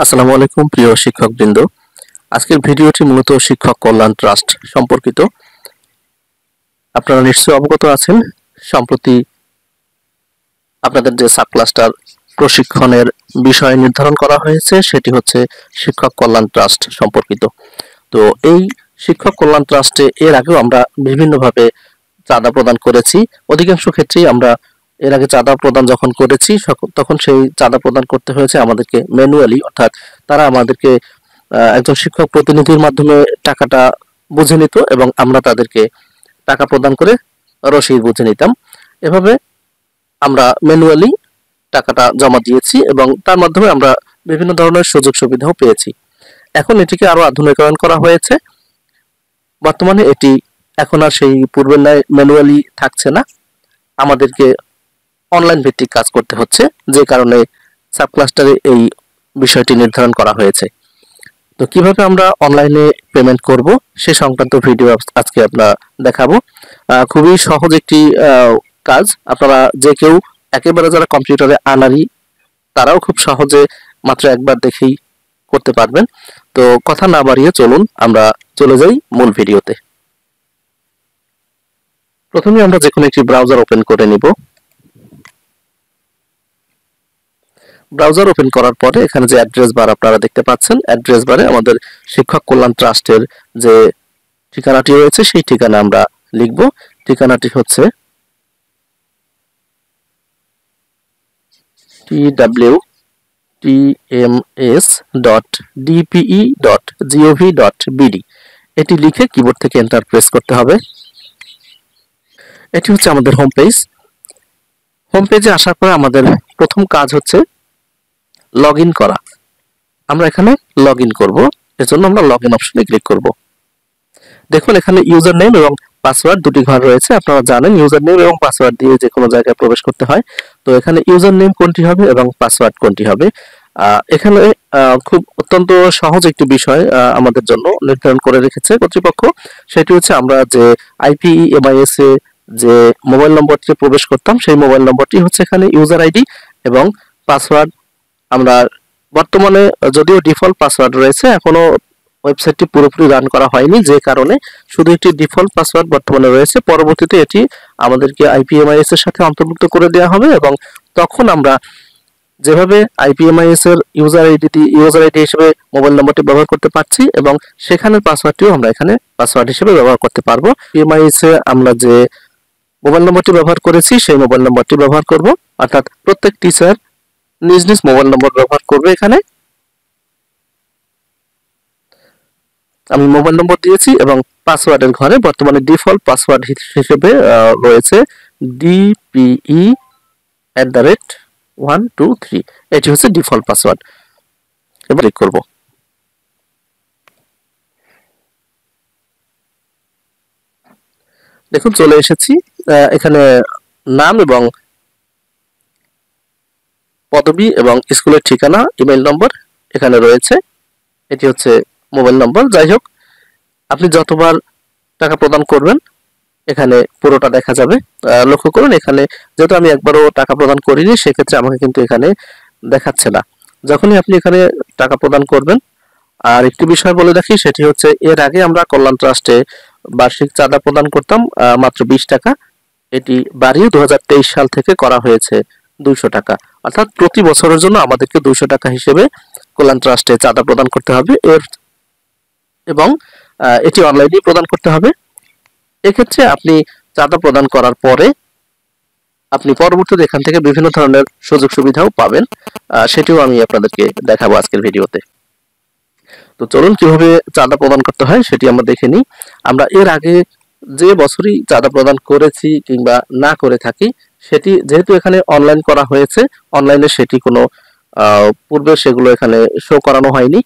আসসালামু আলাইকুম প্রিয় শিক্ষকবৃন্দ। আজকের ভিডিওটি মূলত শিক্ষক কল্যাণ ট্রাস্ট সম্পর্কিত। আপনারা নিশ্চয়ই অবগত আছেন, সম্প্রতি আপনাদের যে সাব ক্লাস্টার প্রশিক্ষণের বিষয় নির্ধারণ করা হয়েছে সেটি হচ্ছে শিক্ষক কল্যাণ ট্রাস্ট সম্পর্কিত। তো এই শিক্ষক কল্যাণ ট্রাস্টে এর আগেও আমরা বিভিন্নভাবে চাঁদা প্রদান করেছি। অধিকাংশ ক্ষেত্রেই আমরা এর আগে চাঁদা প্রদান যখন করেছি তখন সেই চাঁদা প্রদান করতে হয়েছে আমাদেরকে ম্যানুয়ালি, অর্থাৎ তারা আমাদেরকে একজন শিক্ষক প্রতিনিধির মাধ্যমে টাকাটা বুঝে নিত এবং আমরা তাদেরকে টাকা প্রদান করে রসিদ বুঝে নিতাম। এভাবে আমরা ম্যানুয়ালি টাকাটা জমা দিয়েছি এবং তার মাধ্যমে আমরা বিভিন্ন ধরনের সুযোগ সুবিধাও পেয়েছি। এখন এটিকে আরো আধুনিকায়ন করা হয়েছে। বর্তমানে এটি এখন আর সেই পূর্বের ন্যায় ম্যানুয়ালি থাকছে না, আমাদেরকে অনলাইন ভিত্তিক কাজ করতে হচ্ছে, যে কারণে সাব ক্লাস্টারে এই বিষয়টি নির্ধারণ করা হয়েছে। তো কিভাবে আমরা অনলাইনে পেমেন্ট করব সে সংক্রান্ত ভিডিও আজকে আমরা দেখাবো। খুবই সহজ একটি কাজ। আপনারা যে কেউ একেবারে যারা কম্পিউটারে আনারি তারাও খুব সহজে মাত্র একবার দেখেই করতে পারবেন। তো কথা না বাড়িয়ে চলুন আমরা চলে যাই মূল ভিডিওতে। প্রথমে আমরা যে কোনো একটি ব্রাউজার ওপেন করে নিব। ব্রাউজার ওপেন করার পরে এখানে যে অ্যাড্রেস বার আপনারা দেখতে পাচ্ছেন, অ্যাড্রেস বারে আমাদের শিক্ষক কল্যাণ ট্রাস্টের যে ঠিকানাটি রয়েছে সেই ঠিকানা আমরা লিখব। ঠিকানাটি হচ্ছে twtms.dpe.gov.bd। এটি লিখে কিবোর্ড থেকে এন্টার প্রেস করতে হবে। এটি হচ্ছে আমাদের হোম পেজ। হোম পেজে আসার পরে আমাদের প্রথম কাজ হচ্ছে লগ ইন করা। আমরা এখানে লগ ইন করবো, এজন্য আমরা লগ ইন অপশনে ক্লিক করব। দেখুন এখানে ইউজার নেম এবং পাসওয়ার্ড দুটি ঘর রয়েছে। আপনারা জানেন ইউজার নেম এবং পাসওয়ার্ড দিয়ে যে কোনো জায়গায় প্রবেশ করতে হয়। তো এখানে ইউজার নেম কোনটি হবে এবং পাসওয়ার্ড কোনটি হবে, এখানে খুব অত্যন্ত সহজ একটি বিষয় আমাদের জন্য নির্ধারণ করে রেখেছে কর্তৃপক্ষ। সেটি হচ্ছে আমরা যে IPEMIS এ যে মোবাইল নম্বরটি প্রবেশ করতাম সেই মোবাইল নম্বরটি হচ্ছে এখানে ইউজার আইডি এবং পাসওয়ার্ড। আমরা বর্তমানে যদিও ডিফল্ট পাসওয়ার্ড রয়েছে, এখনো ওয়েবসাইটটি পুরোপুরি রান করা হয়নি, যে কারণে শুধু একটি ডিফল্ট পাসওয়ার্ড বর্তমানে রয়েছে। পরবর্তীতে এটি আমাদেরকে IPMIS এর সাথে অন্তর্ভুক্ত করে দেওয়া হবে এবং তখন আমরা যেভাবে IPMIS এর ইউজার আইডি হিসেবে মোবাইল নম্বরটি ব্যবহার করতে পারছি এবং সেখানের পাসওয়ার্ডটিও আমরা এখানে পাসওয়ার্ড হিসেবে ব্যবহার করতে পারবো। IPMIS এ আমরা যে মোবাইল নম্বরটি ব্যবহার করেছি সেই মোবাইল নম্বরটি ব্যবহার করব, অর্থাৎ প্রত্যেক টিচার নিজ নিজ মোবাইল নম্বর ব্যবহার করবে। এখানে আমি মোবাইল নম্বর দিয়েছি এবং পাসওয়ার্ডের ঘরে বর্তমানে ডিফল্ট পাসওয়ার্ড হিসেবে রয়েছে DPE@123। এটি হচ্ছে ডিফল্ট পাসওয়ার্ড। এবার ক্লিক করব। দেখুন চলে এসেছি। এখানে নাম এবং পদবি এবং স্কুলের ঠিকানা, ইমেল নম্বর এখানে রয়েছে। এটি হচ্ছে মোবাইল নম্বর। যাই হোক, আপনি যতবার টাকা প্রদান করবেন এখানে পুরোটা দেখা যাবে। লক্ষ্য করুন এখানে যেহেতু আমি একবারও টাকা প্রদান করিনি, সেক্ষেত্রে আমাকে কিন্তু এখানে দেখাচ্ছে না। যখনই আপনি এখানে টাকা প্রদান করবেন, আর একটি বিষয় বলে রাখি, সেটি হচ্ছে এর আগে আমরা কল্যাণ ট্রাস্টে বার্ষিক চাঁদা প্রদান করতাম মাত্র 20 টাকা। এটি বাড়িয়ে 2023 সাল থেকে করা হয়েছে 200 টাকা, অর্থাৎ প্রতি বছরের জন্য আমাদেরকে 200 টাকা হিসেবে কল্যাণ ট্রাস্টে চাঁদা প্রদান করতে হবে এবং এটি অনলাইনেই প্রদান করতে হবে। এক্ষেত্রে আপনি চাঁদা প্রদান করার পরে আপনি পরবর্তীতে এখান থেকে বিভিন্ন ধরনের সুযোগ সুবিধাও পাবেন, সেটিও আমি আপনাদেরকে দেখাবো আজকের ভিডিওতে। তো চলুন কিভাবে চাঁদা প্রদান করতে হয় সেটি আমরা দেখে নিই। আমরা এর আগে যে বছরই চাঁদা প্রদান করেছি কিংবা না করে থাকি, সেটি যেহেতু এখানে অনলাইন করা হয়েছে, অনলাইনে সেটি কোনো পূর্বে সেগুলো এখানে শো করানো হয়নি,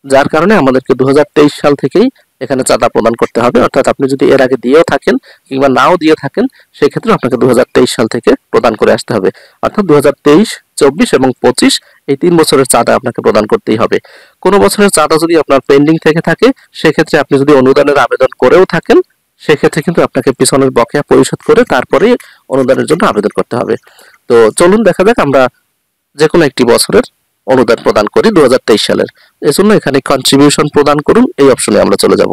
যার কারণে আমাদেরকে 2023 সাল থেকেই এখানে চাঁদা প্রদান করতে হবে। অর্থাৎ আপনি যদি এর আগে দিয়েও থাকেন কিংবা নাও দিয়ে থাকেন, সেক্ষেত্রে আপনাকে 2023 সাল থেকে প্রদান করে আসতে হবে। অর্থাৎ 2023, 24 এবং 25 এই 3 বছরের চাঁদা আপনাকে প্রদান করতেই হবে। কোনো বছরের চাঁদা যদি আপনার পেন্ডিং থেকে থাকে, সেক্ষেত্রে আপনি যদি অনুদানের আবেদন করেও থাকেন, সেক্ষেত্রে কিন্তু আপনাকে পিছনের বকেয়া পরিশোধ করে তারপরে অনুদানের জন্য আবেদন করতে হবে। তো চলুন দেখা যাক আমরা যে কোনো একটি বছরের অনুদান প্রদান করি 2023 সালের, এজন্য এখানে কন্ট্রিবিউশন প্রদান করুন এই অপশনে আমরা চলে যাব।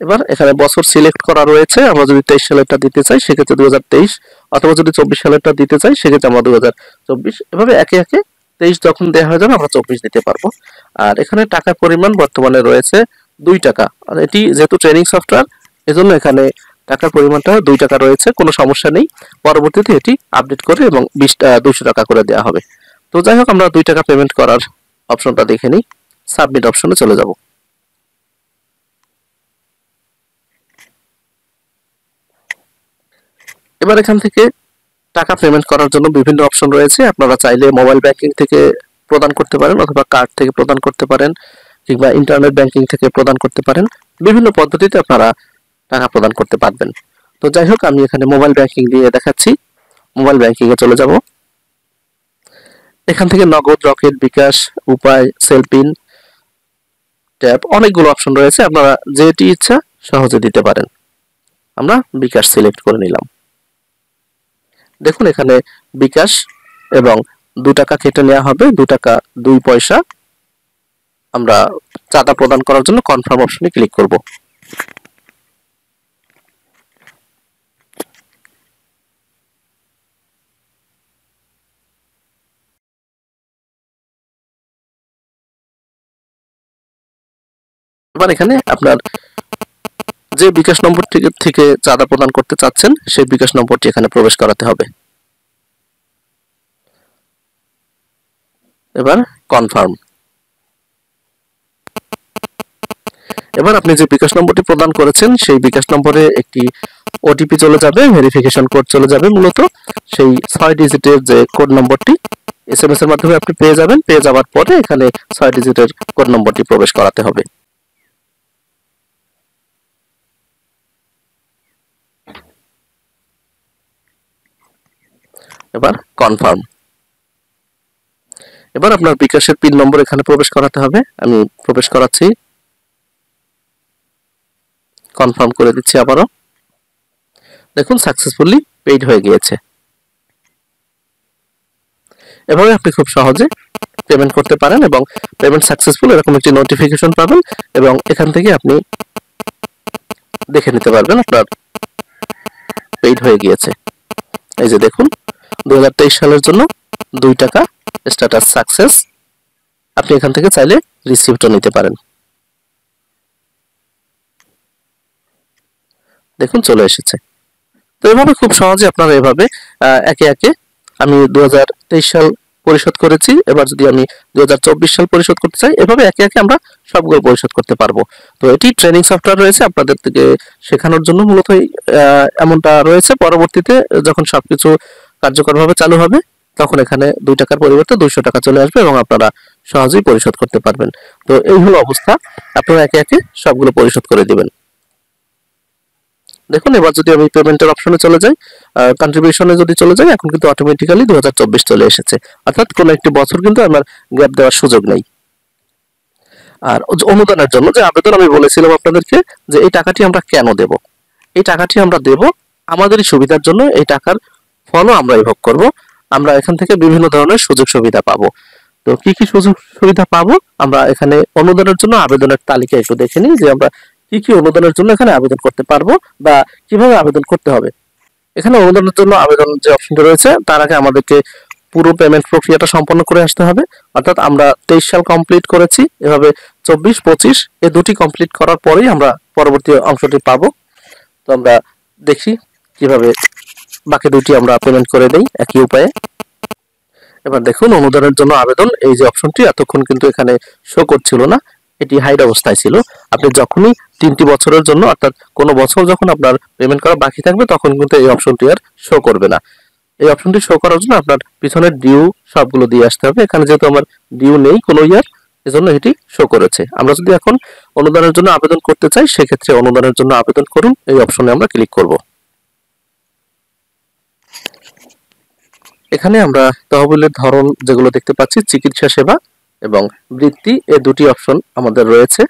এবার এখানে বছর সিলেক্ট করা রয়েছে, আমরা যদি 23 সালেরটা দিতে চাই সেক্ষেত্রে 2023, অথবা যদি 24 সালেরটা দিতে চাই সেক্ষেত্রে আমরা 2024, এভাবে একে একে 23 যখন দেওয়া হয়ে যাবে আমরা 24 দিতে পারবো। আর এখানে টাকার পরিমাণ বর্তমানে রয়েছে 2 টাকা, আর এটি যেহেতু ট্রেনিং সফটওয়্যার এজন্য এখানে টাকার পরিমাণটা 2 টাকা রয়েছে, কোনো সমস্যা নেই। পরবর্তীতে এটি আপডেট করে এবং 200 টাকা করে দেওয়া হবে। তো যাই হোক, আমরা 2 টাকা পেমেন্ট করার অপশনটা দেখে নিই, সাবমিট অপশনে চলে যাব। এবার এখান থেকে টাকা পেমেন্ট করার জন্য বিভিন্ন অপশন রয়েছে, আপনারা চাইলে মোবাইল ব্যাংকিং থেকে প্রদান করতে পারেন, অথবা কার্ড থেকে প্রদান করতে পারেন, কিংবা ইন্টারনেট ব্যাংকিং থেকে প্রদান করতে পারেন। বিভিন্ন পদ্ধতিতে আপনারা টাকা প্রদান করতে পারবেন। তো যাই হোক, আমি এখানে মোবাইল ব্যাংকিং দিয়ে দেখাচ্ছি। মোবাইল ব্যাংকিং এ চলে যাব। এখান থেকে নগদ, রকেট, বিকাশ, উপায়, সেলপিন, ট্যাপ, অনেকগুলো অপশন রয়েছে, আপনারা যেটি ইচ্ছা সহজে দিতে পারেন। আমরা বিকাশ সিলেক্ট করে নিলাম। দেখুন এখানে বিকাশ এবং 2 টাকা কেটে নেওয়া হবে, 2 টাকা 2 পয়সা। আমরা চাঁদা প্রদান করার জন্য কনফার্ম অপশনে ক্লিক করব। এবার এখানে আপনার যে বিকাশ নম্বর থেকে চাঁদা প্রদান করতে চাচ্ছেন সেই বিকাশ নম্বরটি এখানে প্রবেশ করাতে হবে। এবার কনফার্ম। এবার আপনি যে বিকাশ নম্বরটি প্রদান করেছেন সেই বিকাশ নম্বরে একটি ওটিপি চলে যাবে, ভেরিফিকেশন কোড চলে যাবে। মূলত সেই 6 ডিজিটের যে কোড নম্বরটি এসএমএস এর মাধ্যমে আপনি পেয়ে যাবেন। পেয়ে যাওয়ার পরে এখানে 6 ডিজিটের কোড নম্বরটি প্রবেশ করাতে হবে। এবার কনফার্ম। এবার আপনার বিকাশের পিন নম্বর এখানে প্রবেশ করাতে হবে। আমি প্রবেশ করাচ্ছি, কনফার্ম করে দিচ্ছি আবারও। দেখুন সাকসেসফুলি পেইড হয়ে গিয়েছে। এভাবে আপনি খুব সহজে পেমেন্ট করতে পারেন এবং পেমেন্ট সাকসেসফুল এরকম একটি নোটিফিকেশন পাবেন, এবং এখান থেকে আপনি দেখে নিতে পারবেন আপনার পেইড হয়ে গিয়েছে। এই যে দেখুন 2023 সালের জন্য 2 টাকা স্ট্যাটাস সাকসেস। আপনি এখান থেকে চাইলে রিসিপ্টও নিতে পারেন। দেখুন চলে এসেছে। তো এভাবে খুব সহজে আপনারা এভাবে একে একে, আমি 2023 সাল পরিশোধ করেছি, এবার যদি আমি 2024 সাল পরিশোধ করতে চাই, এভাবে একে একে আমরা সবগুলো পরিশোধ করতে পারবো। তো এটি ট্রেনিং সফটওয়্যার রয়েছে, আপনাদের থেকে শেখানোর জন্য মূলত এমনটা রয়েছে। পরবর্তীতে যখন সবকিছু কার্যকরভাবে চালু হবে তখন এখানে 2 টাকার পরিবর্তে 200 টাকা চলে আসবে এবং আপনারা সহজেই পরিশোধ করতে পারবেন। তো এই হলো অবস্থা, আপনারা একে একে সবগুলো পরিশোধ করে দিবেন। দেখুন এবার যদি আমি পেমেন্টের অপশনে চলে যাই, কন্ট্রিবিউশনে যদি চলে যাই, এখন কিন্তু অটোমেটিক্যালি 2024 চলে এসেছে, অর্থাৎ কোনো একটি বছর কিন্তু আমার গ্যাপ দেওয়ার সুযোগ নেই। আর অনুদানের জন্য যে আবেদন আমি বলেছিলাম আপনাদেরকে, যে এই টাকাটি আমরা কেন দেব, এই টাকাটি আমরা দেব আমাদেরই সুবিধার জন্য। এই টাকার ফলও আমরাই ভোগ করব। আমরা এখান থেকে বিভিন্ন ধরনের সুযোগ সুবিধা পাবো। তো কি কি সুযোগ সুবিধা পাবো, আমরা এখানে অনুদানের জন্য আবেদনের তালিকা একটু দেখে নিই, যে আমরা কি কি অনুদানের জন্য এখানে আবেদন করতে পারবো বা কিভাবে আবেদন করতে হবে। এখানে অনুদানের জন্য আবেদন যে অপশনটা রয়েছে, তার আগে আমাদেরকে পুরো পেমেন্ট প্রক্রিয়াটা সম্পন্ন করে আসতে হবে। অর্থাৎ আমরা 23 সাল কমপ্লিট করেছি, এভাবে 24-25 এই দুটি কমপ্লিট করার পরেই আমরা পরবর্তী অংশটি পাবো। তো আমরা দেখি কিভাবে বাকি দুটি আমরা পেমেন্ট করে দেই একই উপায়ে। এবার দেখুন অনুদানের জন্য আবেদন, এই যে অপশনটি এতক্ষণ কিন্তু এখানে শো করছিল না, এটি হাইড অবস্থায় ছিল। আপনি যখনই 3টি বছরের জন্য, অর্থাৎ কোনো বছর যখন আপনার পেমেন্ট করা বাকি থাকবে তখন কিন্তু এই অপশনটি আর শো করবে না। এই অপশনটি শো করার জন্য আপনার পিছনের ডিউ সবগুলো দিয়ে আসতে হবে। এখানে যেহেতু আমার ডিউ নেই কোনো ইয়ার, এজন্য এটি শো করেছে। আমরা যদি এখন অনুদানের জন্য আবেদন করতে চাই সেক্ষেত্রে অনুদানের জন্য আবেদন করুন এই অপশনে আমরা ক্লিক করব। এখানে আমরা তহবিলের ধরন যেগুলো দেখতে পাচ্ছি, চিকিৎসা সেবা এবং বৃত্তি, এই দুটি অপশন আমাদের রয়েছে।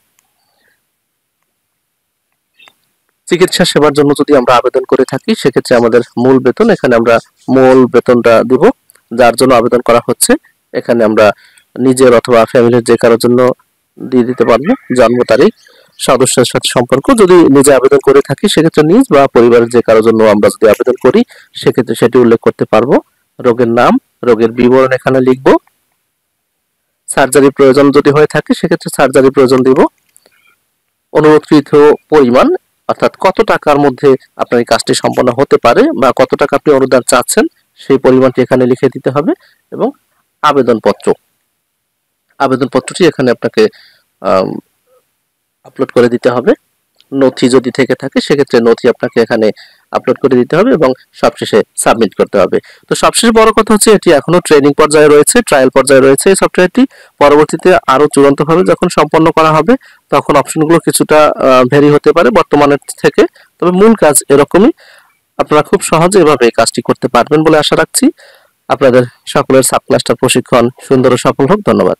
চিকিৎসা সেবার জন্য যদি আমরা আবেদন করে থাকি সেক্ষেত্রে আমাদের মূল বেতন, এখানে আমরা মূল বেতনটা দিব। যার জন্য আবেদন করা হচ্ছে এখানে আমরা নিজের অথবা ফ্যামিলির যে কারোর জন্য দিয়ে দিতে পারবো। জন্ম তারিখ, সদস্যের সাথে সম্পর্ক, যদি নিজে আবেদন করে থাকি সেক্ষেত্রে নিজ বা পরিবারের যে কারোর জন্য আমরা যদি আবেদন করি সেক্ষেত্রে সেটি উল্লেখ করতে পারবো। রোগের নাম, রোগের বিবরণ এখানে লিখব। সার্জারি প্রয়োজন যদি হয়ে থাকে সেক্ষেত্রে সার্জারি প্রয়োজন দিব। অনুরোধকৃত পরিমাণ অর্থাৎ কত টাকার মধ্যে আপনার এই কাজটি সম্পন্ন হতে পারে বা কত টাকা আপনি অনুদান চাচ্ছেন সেই পরিমাণটি এখানে লিখে দিতে হবে। এবং আবেদনপত্রটি এখানে আপনাকে আপলোড করে দিতে হবে। নথি যদি থেকে থাকে সেক্ষেত্রে নথি আপনাকে এখানে আপলোড করে দিতে হবে এবং সবশেষে সাবমিট করতে হবে। তো সবশেষে বড় কথা হচ্ছে এটি এখনো ট্রেনিং পর্যায়ে রয়েছে, ট্রায়াল পর্যায়ে রয়েছে এই সফটওয়্যারটি। পরবর্তীতে আরো চূড়ান্তভাবে যখন সম্পন্ন করা হবে তখন অপশনগুলো কিছুটা ভেরি হতে পারে বর্তমানের থেকে, তবে মূল কাজ এরকমই। আপনারা খুব সহজে এভাবে এই কাজটি করতে পারবেন বলে আশা রাখছি। আপনাদের সকলের সাব ক্লাস্টার প্রশিক্ষণ সুন্দর ও সফল হোক। ধন্যবাদ।